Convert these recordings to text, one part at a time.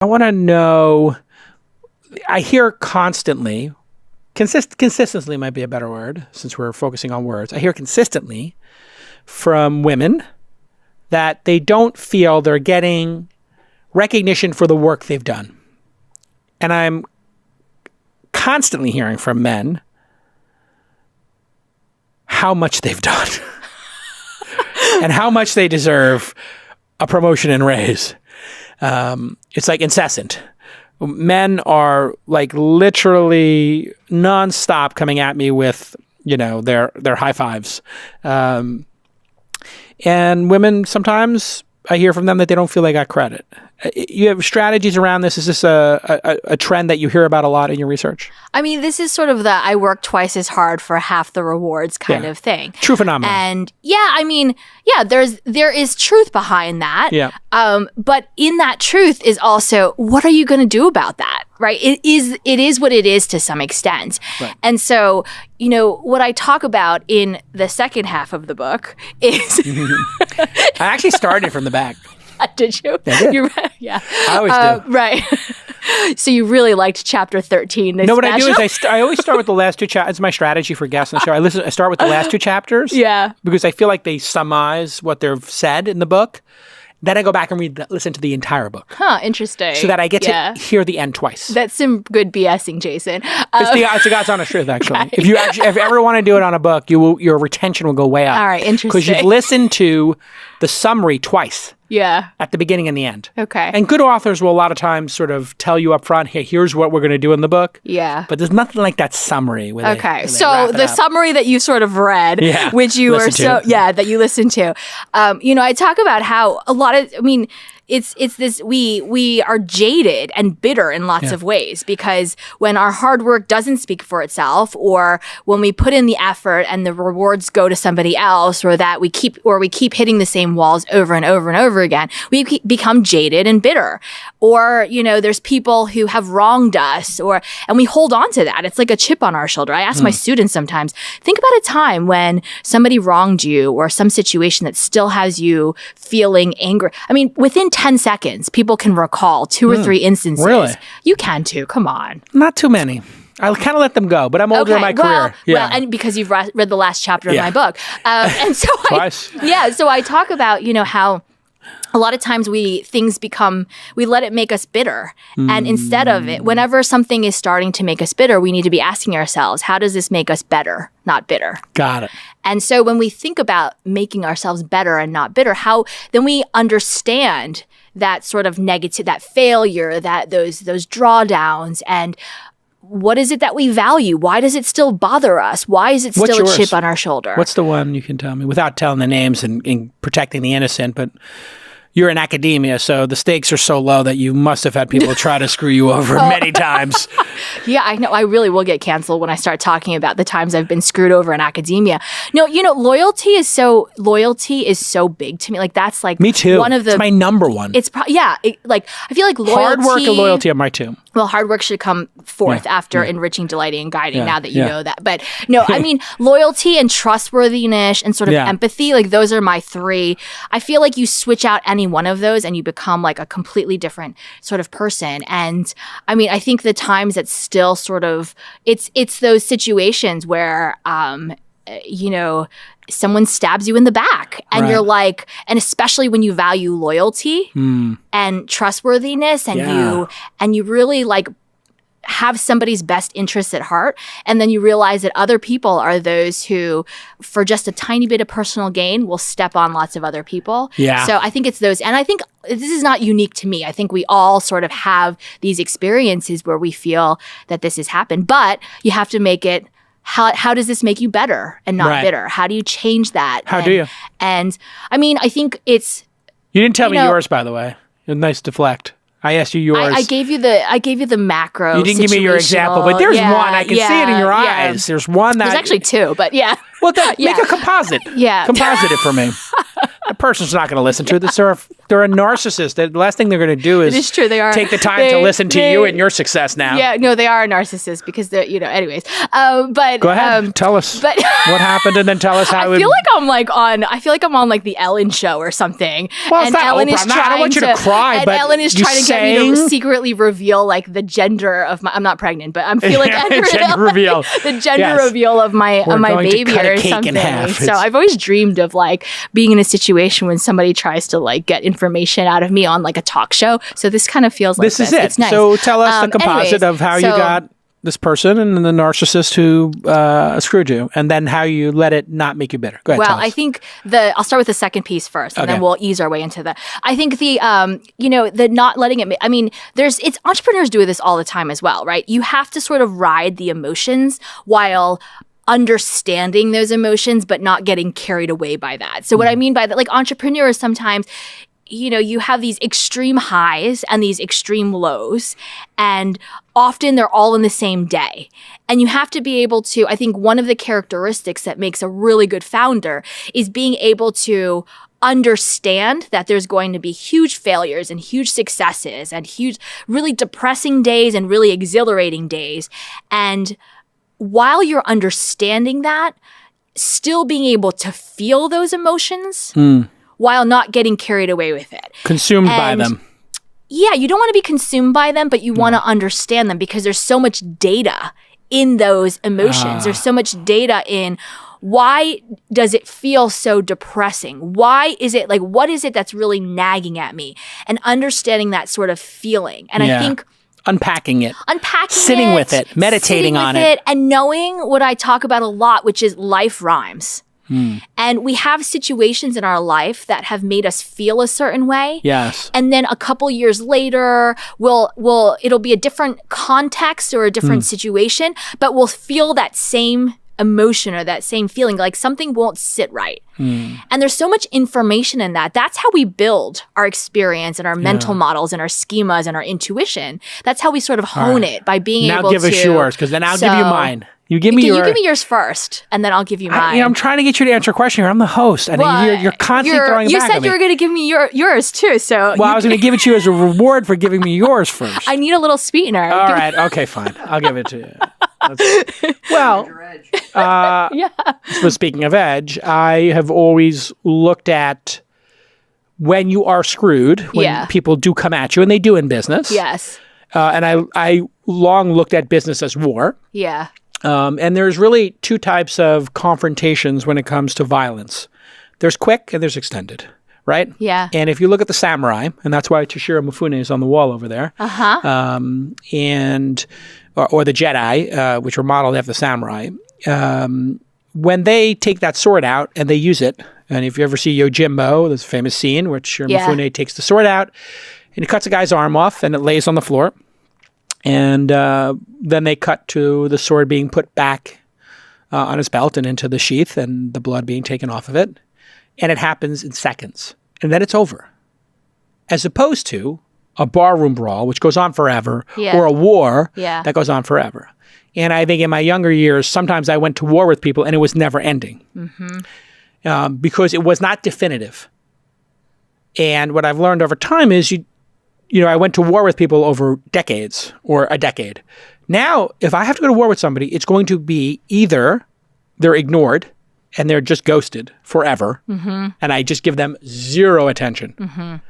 I want to know, I hear constantly, consistently might be a better word since we're focusing on words. I hear consistently from women that they don't feel they're getting recognition for the work they've done. And I'm constantly hearing from men how much they've done and how much they deserve a promotion and raise. It's like incessant. Men are like literally nonstop coming at me with, their high fives. And women, sometimes I hear from them that they don't feel they got credit. You have strategies around this? Is this a trend that you hear about a lot in your research? I mean, this is sort of the I work twice as hard for half the rewards kind of thing. True phenomenon. And there is truth behind that. Yeah. But in that truth is also, what are you going to do about that? Right? It is what it is to some extent. Right. And so, what I talk about in the second half of the book is... I actually started from the back. Did you? I did. Yeah. I always do. Right. So you really liked chapter 13. No, what I do is I always start with the last two chapters. It's my strategy for guests on the show. I start with the last two chapters. Yeah. Because I feel like they summarize what they've said in the book. Then I go back and listen to the entire book. Huh, interesting. So that I get to hear the end twice. That's some good BSing, Jason. It's the God's honest truth, actually. Right. If you ever want to do it on a book, your retention will go way up. All right, interesting. Because you've listened to the summary twice. Yeah. At the beginning and the end. Okay. And good authors will a lot of times sort of tell you up front, hey, here's what we're going to do in the book. Yeah. But there's nothing like that summary. Okay. So the summary that you sort of read, which you were that you listened to, I talk about how a lot of, it's this, we are jaded and bitter in lots of ways, because when our hard work doesn't speak for itself, or when we put in the effort and the rewards go to somebody else, or that we keep hitting the same walls over and over and over again, we become jaded and bitter. Or, there's people who have wronged us, and we hold on to that. It's like a chip on our shoulder. I ask my students sometimes, think about a time when somebody wronged you, or some situation that still has you feeling angry. Within 10 seconds, people can recall 2 or 3 instances. Really? You can too. Come on. Not too many. I kind of let them go, but I'm older in my career. Well, and because you've read the last chapter of my book. And so so I talk about, how a lot of times we let it make us bitter. And instead of it, whenever something is starting to make us bitter, we need to be asking ourselves, how does this make us better, not bitter? Got it. And so when we think about making ourselves better and not bitter, then we understand that sort of negative, that failure, that those drawdowns, and what is it that we value? Why does it still bother us? Why is it still a chip on our shoulder? What's the one you can tell me without telling the names and protecting the innocent? But you're in academia, so the stakes are so low that you must have had people try to screw you over many times. Yeah, I know. I really will get canceled when I start talking about the times I've been screwed over in academia. No, loyalty is so big to me. Like that's like me too. One of the it's my number one. It's I feel like loyalty. Hard work and loyalty are my two. Well, hard work should come forth after enriching, delighting, and guiding. Now that you know that, but no, loyalty and trustworthiness and sort of empathy. Like those are my 3. I feel like you switch out any one of those and you become like a completely different sort of person. And I think the times that still sort of it's those situations where someone stabs you in the back and you're like, and especially when you value loyalty and trustworthiness and you really like have somebody's best interests at heart, and then you realize that other people are those who, for just a tiny bit of personal gain, will step on lots of other people. Yeah. So I think it's those, and I think this is not unique to me. I think we all sort of have these experiences where we feel that this has happened, but you have to make it. How does this make you better and not bitter? How do you change that? How do you? And I think it's. You didn't tell me yours, by the way. A nice deflect. I asked you yours. I gave you the macro. You didn't give me your example, but there's one. I can see it in your eyes. There's one that. There's actually 2, but yeah. Well, make a composite. Yeah. Composite it for me. The person's not going to listen to this. They're They're a narcissist. The last thing they're going to do is it is true. They are. Take the time to listen to you and your success now. Yeah, no, they are a narcissist because they're, anyways. But go ahead, tell us what happened, and then tell us how. I feel like I'm on like the Ellen show or something. Well, and Ellen is trying I don't want you to cry, and but Ellen is trying to get me to secretly reveal like the gender of my. I'm not pregnant, but I'm feeling gender reveal. The gender reveal of my baby or something. So I've always dreamed of like being in a situation when somebody tries to like get information out of me on like a talk show. So this kind of feels like this. Is it. It's nice. So tell us the composite of how you got this person and the narcissist who screwed you, and then how you let it not make you bitter. Go ahead. Well, I think I'll start with the second piece first, and then we'll ease our way into the. I think the the not letting it. I mean, it's entrepreneurs do this all the time as well, right? You have to sort of ride the emotions while understanding those emotions, but not getting carried away by that. So what I mean by that, like entrepreneurs sometimes, you have these extreme highs and these extreme lows, and often they're all in the same day. And you have to be able to, I think one of the characteristics that makes a really good founder is being able to understand that there's going to be huge failures and huge successes and huge, really depressing days and really exhilarating days. And while you're understanding that, still being able to feel those emotions while not getting carried away with it. Consumed by them. Yeah, you don't want to be consumed by them, but you want to understand them because there's so much data in those emotions. There's so much data in why does it feel so depressing? Why is it like, what is it that's really nagging at me? And understanding that sort of feeling. And I think unpacking it, sitting with it, meditating on it, and knowing what I talk about a lot, which is life rhymes. And we have situations in our life that have made us feel a certain way. Yes. And then a couple years later, it'll be a different context or a different situation, but we'll feel that same emotion or that same feeling, like something won't sit right. And there's so much information in that. That's how we build our experience and our mental models and our schemas and our intuition. That's how we sort of hone it by being able to. Now give us yours, because then I'll give you mine. You give me You give me yours first, and then I'll give you mine. I'm trying to get you to answer a question here. I'm the host, and you're constantly throwing it back at me. You said you were going to give me yours too, so. Well, I was going to give it to you as a reward for giving me yours first. I need a little sweetener. All right. Okay, fine. I'll give it to you. Well, but speaking of edge, I have always looked at when you are screwed, when people do come at you, and they do in business. Yes. And I long looked at business as war. Yeah. And there's really two types of confrontations when it comes to violence. There's quick and there's extended, right? Yeah. And if you look at the samurai, and that's why Toshiro Mifune is on the wall over there, or the Jedi, which were modeled after the samurai, when they take that sword out and they use it, and if you ever see Yojimbo, there's a famous scene where Mifune takes the sword out and he cuts a guy's arm off and it lays on the floor. And then they cut to the sword being put back on his belt and into the sheath and the blood being taken off of it. And it happens in seconds. And then it's over. As opposed to a barroom brawl, which goes on forever, or a war that goes on forever. And I think in my younger years, sometimes I went to war with people and it was never ending. Because it was not definitive. And what I've learned over time is I went to war with people over decades or a decade. Now, if I have to go to war with somebody, it's going to be either they're ignored and they're just ghosted forever, and I just give them zero attention.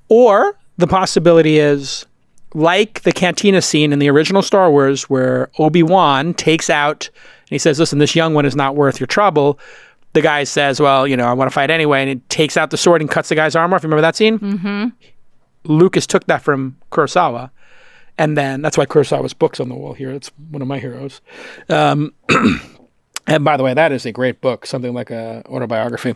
Or the possibility is, like the cantina scene in the original Star Wars where Obi-Wan takes out, and he says, listen, this young one is not worth your trouble. The guy says, well, I want to fight anyway, and he takes out the sword and cuts the guy's arm off. Remember that scene? Lucas took that from Kurosawa, and then that's why Kurosawa's book's on the wall here. It's one of my heroes. And by the way, that is a great book, something like a autobiography.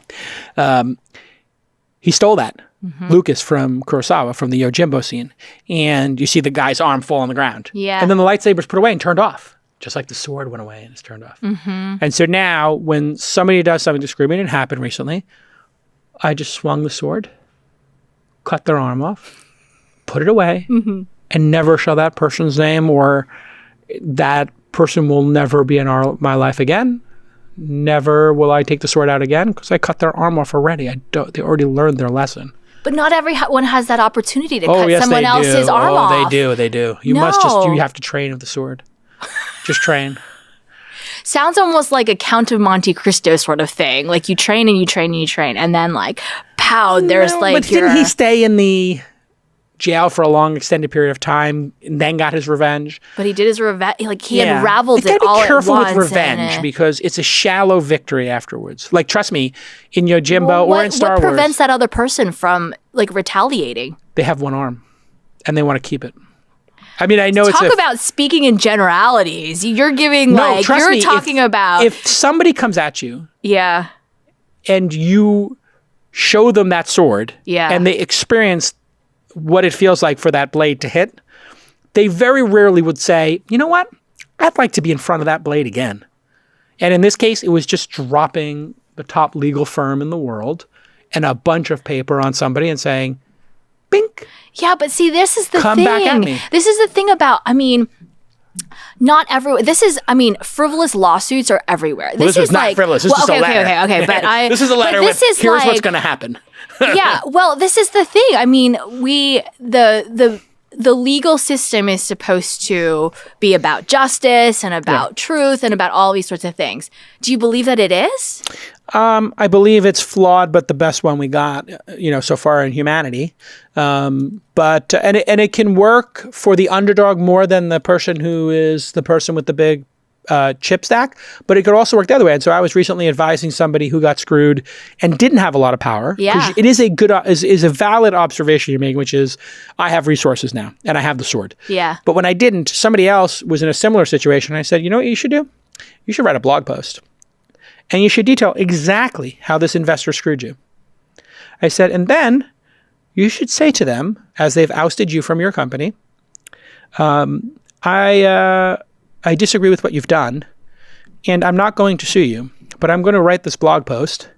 He stole that, Lucas, from Kurosawa, from the Yojimbo scene, and you see the guy's arm fall on the ground. Yeah. And then the lightsaber's put away and turned off, just like the sword went away and it's turned off. And so now, when somebody does something to screw me, and it happened recently, I just swung the sword, cut their arm off, put it away, and never shall that person's name or that person will never be in my life again. Never will I take the sword out again because I cut their arm off already. They already learned their lesson. But not everyone has that opportunity to cut someone else's arm off. They do. You have to train with the sword. Just train. Sounds almost like a Count of Monte Cristo sort of thing. Like you train and you train and you train, and then like, pow, there's like. But didn't he stay in the jail for a long extended period of time and then got his revenge? But he did his revenge. Like he unraveled it all at once. You gotta be careful with revenge because it's a shallow victory afterwards. Like, trust me, in Yojimbo or in Star Wars. What prevents that other person from like retaliating? They have one arm and they want to keep it. I mean, I know Talk about speaking in generalities. You're giving talking about. If somebody comes at you. Yeah. And you show them that sword. Yeah. And they experience what it feels like for that blade to hit, they very rarely would say, you know what? I'd like to be in front of that blade again. And in this case, it was just dropping the top legal firm in the world and a bunch of paper on somebody and saying, bink. Yeah, but see, this is the thing. Come back at me. This is the thing about, not everyone. Frivolous lawsuits are everywhere. This is not frivolous. This is a letter. Okay. But this is a letter with, here's what's going to happen. Yeah, well, this is the thing. The legal system is supposed to be about justice and about truth and about all these sorts of things. Do you believe that it is? I believe it's flawed, but the best one we got, so far in humanity. But it can work for the underdog more than the person who is the person with the big chip stack, but it could also work the other way. And so I was recently advising somebody who got screwed and didn't have a lot of power. Yeah. It is is a valid observation you're making, which is I have resources now and I have the sword. Yeah. But when I didn't, somebody else was in a similar situation. I said, you know what you should do? You should write a blog post and you should detail exactly how this investor screwed you. I said, and then you should say to them, as they've ousted you from your company, I disagree with what you've done, and I'm not going to sue you, but I'm going to write this blog post,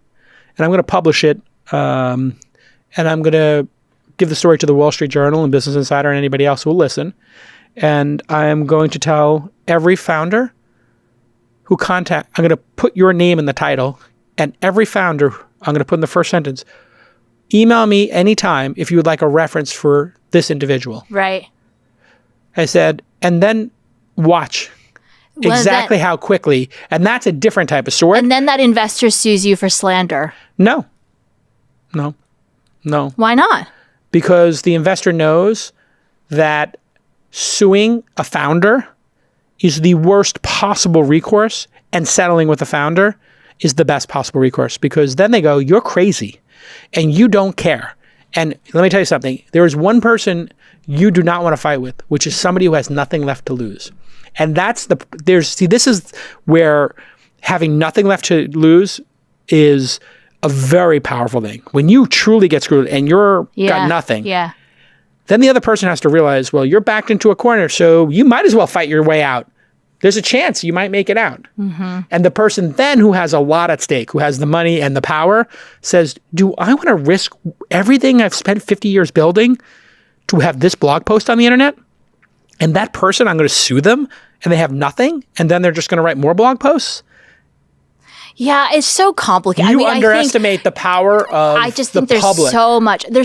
and I'm going to publish it, and I'm going to give the story to the Wall Street Journal and Business Insider and anybody else who will listen, and I'm going to tell every founder who I'm going to put your name in the title, and every founder, I'm going to put in the first sentence, email me anytime if you would like a reference for this individual. Right. I said, and then watch exactly how quickly, and that's a different type of sword. And then that investor sues you for slander. No. Why not? Because the investor knows that suing a founder is the worst possible recourse, and settling with the founder is the best possible recourse, because then they go, you're crazy and you don't care. And let me tell you something. There is one person you do not want to fight with, which is somebody who has nothing left to lose. And this is where having nothing left to lose is a very powerful thing. When you truly get screwed and you're got nothing, then the other person has to realize, well, you're backed into a corner, so you might as well fight your way out. There's a chance you might make it out. Mm-hmm. And the person then who has a lot at stake, who has the money and the power, says, do I want to risk everything I've spent 50 years building to have this blog post on the internet? And that person, I'm going to sue them and they have nothing, and then they're just going to write more blog posts? Yeah, it's so complicated. You underestimate the power of I just think there's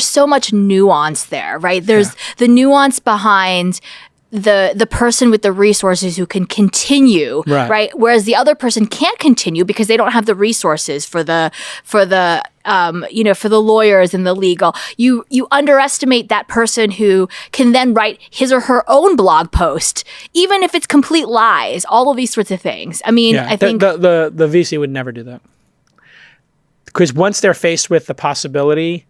so much nuance there, right? There's the nuance behind the person with the resources who can continue, right? Whereas the other person can't continue because they don't have the resources for the lawyers and the legal. You underestimate that person who can then write his or her own blog post, even if it's complete lies, all of these sorts of things. I mean, I think the VC would never do that. Because once they're faced with the possibility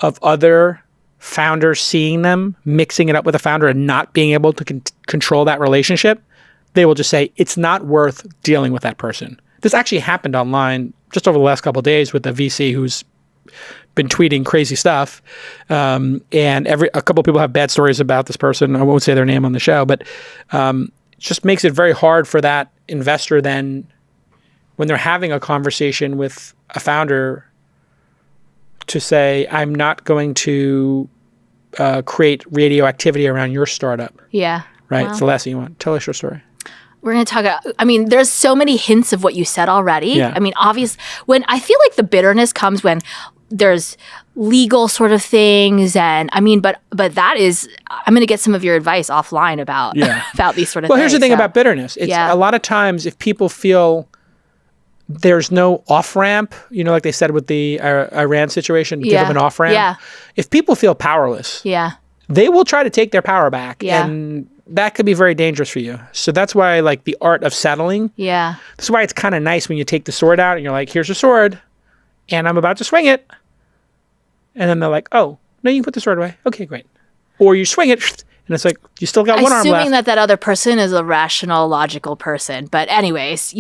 of other founders seeing them, mixing it up with a founder and not being able to control that relationship, they will just say, it's not worth dealing with that person. This actually happened online just over the last couple of days with a VC who's been tweeting crazy stuff. And a couple of people have bad stories about this person. I won't say their name on the show, but it just makes it very hard for that investor then, when they're having a conversation with a founder, to say, I'm not going to create radioactivity around your startup. Yeah. Right? It's the last thing you want. Tell us your story. We're going to talk about, there's so many hints of what you said already. Yeah. I feel like the bitterness comes when there's legal sort of things, and I mean, but that is, I'm going to get some of your advice offline about about these sort of things. Well, here's the thing about bitterness. It's a lot of times if people feel there's no off-ramp, like they said with the Iran situation, give them an off-ramp. Yeah. If people feel powerless, they will try to take their power back. Yeah. And that could be very dangerous for you. So that's why, like, the art of settling. Yeah. That's why it's kind of nice when you take the sword out and you're like, here's your sword, and I'm about to swing it. And then they're like, oh, no, you can put the sword away. Okay, great. Or you swing it, and it's like, you still got one arm left. Assuming that other person is a rational, logical person. But anyways,